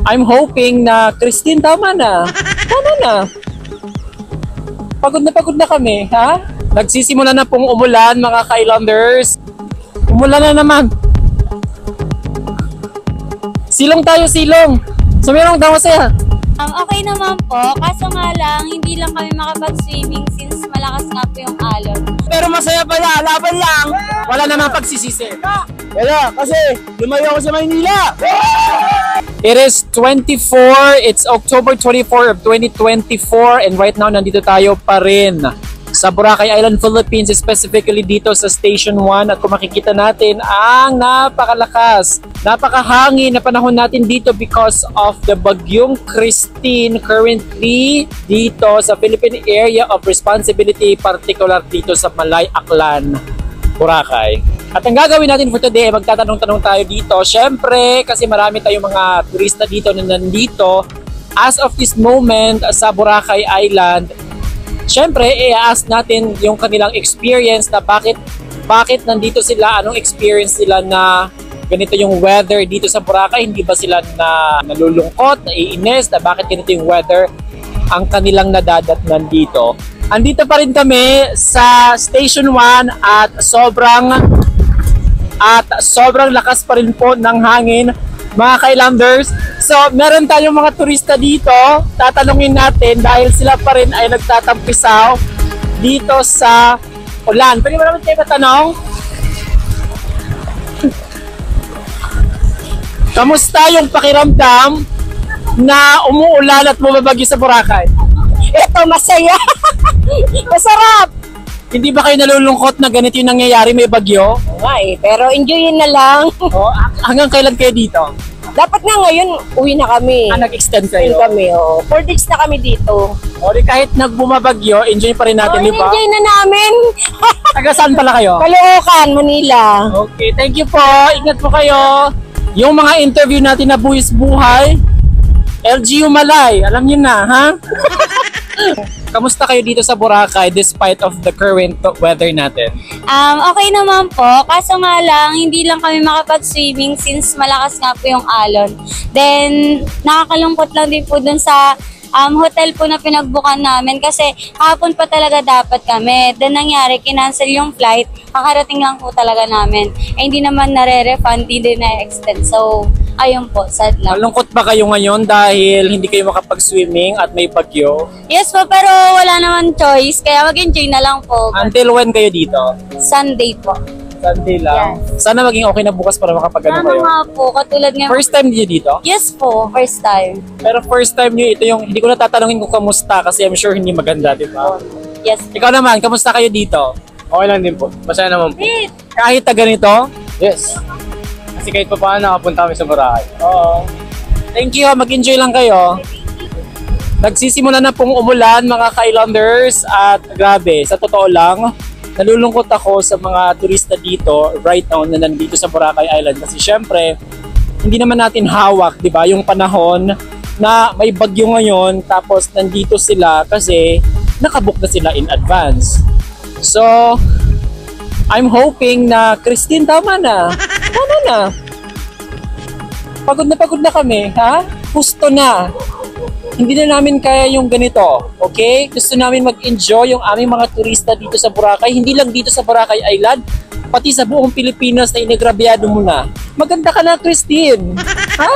I'm hoping na, Christine, tama na. Tama na. Pagod na kami, ha? Nagsisimula na pong umulan, mga ka-islanders. Umulan na naman. Silong tayo, silong. Sumirong daw masaya. Okay naman po, kaso nga lang, hindi lang kami makapag-swimming since malakas nga po yung alon. Pero masaya pala, laban lang. Wala namang pagsisisi. Wala, kasi lumayo ako sa Maynila. It is 24, it's October 24 of 2024 and right now nandito tayo pa rin sa Boracay Island, Philippines, specifically dito sa Station 1 at kung makikita natin ang napakalakas, napakahangin na panahon natin dito because of the Bagyong Christine currently dito sa Philippine Area of Responsibility, particular dito sa Malay, Aklan, Boracay. At ang gagawin natin for today, magtatanong-tanong tayo dito. Syempre, kasi marami tayong mga turista dito na nandito as of this moment sa Boracay Island. Syempre, i-ask natin yung kanilang experience na bakit nandito sila, anong experience nila na ganito yung weather dito sa Boracay. Hindi ba sila nalulungkot, naiinis, na bakit ganito yung weather ang kanilang nadadatnan dito. Andito pa rin kami sa Station 1 at sobrang lakas pa rin po ng hangin, mga ka-islanders. So, meron tayong mga turista dito. Tatanungin natin dahil sila pa rin ay nagtatampisaw dito sa ulan. Pwede mo naman kayo matanong? Kamusta yung pakiramdam na umuulan at bumabagyo sa Boracay? Ito, masaya! Masarap! Hindi ba kayo nalulungkot na ganito yung nangyayari, may bagyo? Pero enjoyin na lang. Hanggang kailan kayo dito? Dapat nga ngayon, uwi na kami. Nag-extend kayo? Kami, 4 days na kami dito. Kahit nagbumabagyo, enjoy pa rin natin, di ba? Enjoy na namin. Taga saan pala kayo? Caloocan, Manila. Okay, thank you po. Ingat po kayo. Yung mga interview natin na buwis buhay, LGU Malay, alam niyo na, ha? Kamusta kayo dito sa Boracay despite of the current weather natin? Okay naman po, kaso nga lang, hindi lang kami makapag-swimming since malakas nga po yung alon. Then, nakakalungkot lang din po dun sa hotel po na pinagbukan namin kasi hapon pa talaga dapat kami. Then nangyari, kinancel yung flight, kakarating lang po talaga namin. Hindi naman nare-refund, hindi na-extend. So, ayun po, sad lang. Malungkot ba kayo ngayon dahil hindi kayo makapag-swimming at may bagyo? Yes po, pero wala naman choice, kaya mag-enjoy na lang po. Until when kayo dito? Sunday po. Sunday lang. Yes. Sana maging okay na bukas para makapag-ano Ano kayo. nga po, katulad nga. First time niyo dito? Yes po, first time. Pero first time niyo, ito yung, hindi ko na tatanungin kung kamusta kasi I'm sure hindi maganda, di ba? Yes. Ikaw naman, kamusta kayo dito? Okay lang din po. Masaya naman po. Kahit na ganito? Yes. Kasi kahit pa paano nakapunta kami sa Boracay. Oo. Thank you, mag-enjoy lang kayo. Nagsisimula na pong umulan, mga ka-islanders, at grabe, sa totoo lang, nalulungkot ako sa mga turista dito right now na nandito sa Boracay Island kasi syempre hindi naman natin hawak, 'di ba, yung panahon na may bagyo ngayon tapos nandito sila kasi nakabook na sila in advance. So, I'm hoping na Christine, tama na. Tama na. Pagod na kami, ha? Gusto na. Hindi na namin kaya yung ganito, okay? Gusto namin mag-enjoy yung aming mga turista dito sa Boracay. Hindi lang dito sa Boracay Island, pati sa buong Pilipinas na inagrabyado mo na. Maganda ka na, Christine. Ha?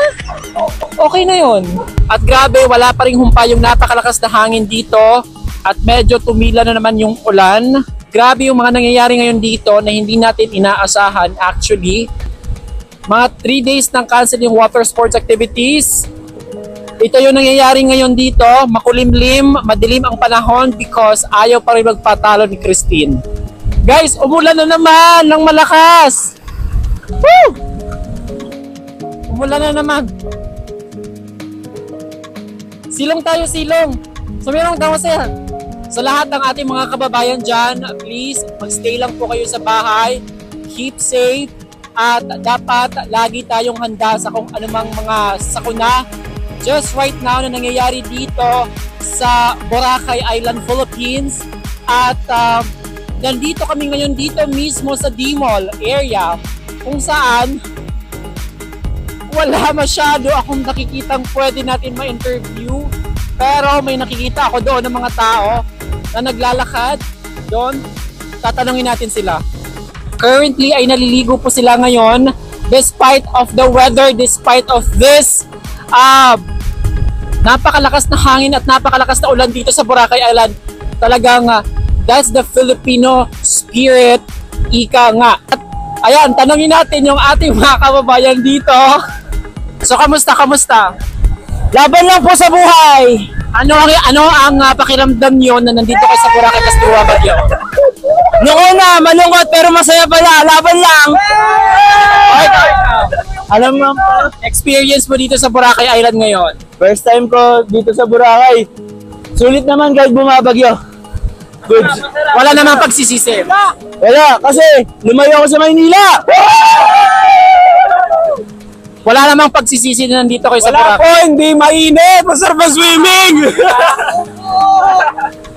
Okay na yon. At grabe, wala pa ring humpa yung napakalakas na hangin dito at medyo tumila na naman yung ulan. Grabe yung mga nangyayari ngayon dito na hindi natin inaasahan. Actually, mga 3 days nang cancel yung water sports activities. Ito yung nangyayari ngayon dito, makulimlim, madilim ang panahon because ayaw pa rin magpatalo ni Christine. Guys, umulan na naman ng malakas! Woo! Umulan na naman. Silong tayo, silong. Sumirong daw masaya. Sa lahat ng ating mga kababayan dyan, please, magstay lang po kayo sa bahay. Keep safe. At dapat lagi tayong handa sa kung anumang mga sakuna. Just right now na nangyayari dito sa Boracay Island, Philippines. At nandito kami ngayon dito mismo sa D-Mall area kung saan wala masyado akong nakikitang pwede natin ma-interview. Pero may nakikita ako doon ng mga tao na naglalakad doon. Tatanungin natin sila. Currently ay naliligo po sila ngayon despite of the weather, despite of this napakalakas na hangin at napakalakas na ulan dito sa Boracay Island. Talagang that's the Filipino spirit, ika nga. At ayan, tanongin natin yung ating mga kababayan dito. So, kamusta? Laban lang po sa buhay! Ano ang pakiramdam nyo na nandito kayo sa Boracay Castuwa Bagyo? Noong una, malungkot pero masaya pala. Laban lang. Okay. Alam mo, Experience mo dito sa Boracay Island ngayon? first time ko dito sa Boracay. Sulit naman kahit bumabagyo. Good. Wala namang pagsisisi. Wala, kasi lumayo ako sa Maynila. Wala namang pagsisisi na nandito kayo sa Wala po, Boracay. hindi mainit. Masarap ang swimming.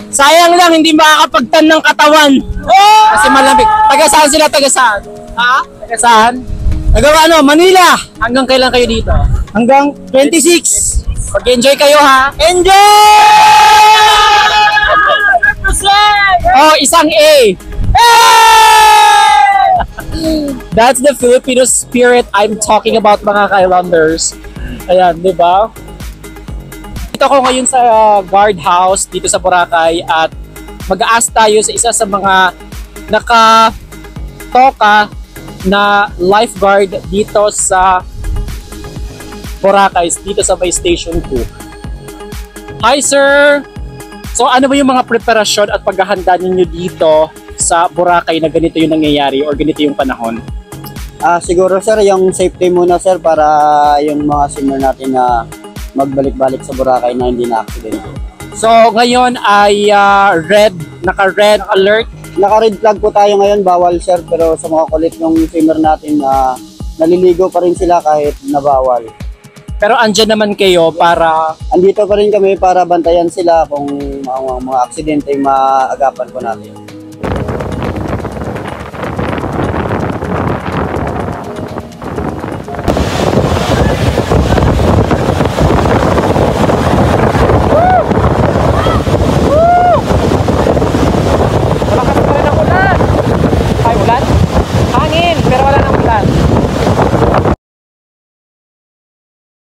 Sayang lang, hindi makakapagtan ng katawan. Kasi malamig. Taga saan sila? Taga saan? Ha? Taga saan? Nagawa Manila. Hanggang kailan kayo dito? Hanggang 26. Mag-enjoy kayo ha? Enjoy! Oh, isang A! That's the Filipino spirit I'm talking about, mga Islanders. Ayan, di ba? Dito ako ngayon sa guardhouse dito sa Boracay at mag-a-ask tayo sa isa sa mga nakatoka na lifeguard dito sa Boracay, dito sa may Station 2. Hi sir! So ano ba yung mga preparasyon at paghahanda ninyo dito sa Boracay na ganito yung nangyayari or ganito yung panahon? Siguro sir, yung safety muna sir para yung mga senior natin na magbalik-balik sa Boracay na hindi na accident. So ngayon ay naka-red alert. Naka-red flag po tayo ngayon, bawal sir, pero sa mga kulit ng swimmer natin naliligo pa rin sila kahit nabawal. Pero andyan naman kayo para Andito pa rin kami para bantayan sila kung mga aksidente maagapan po natin.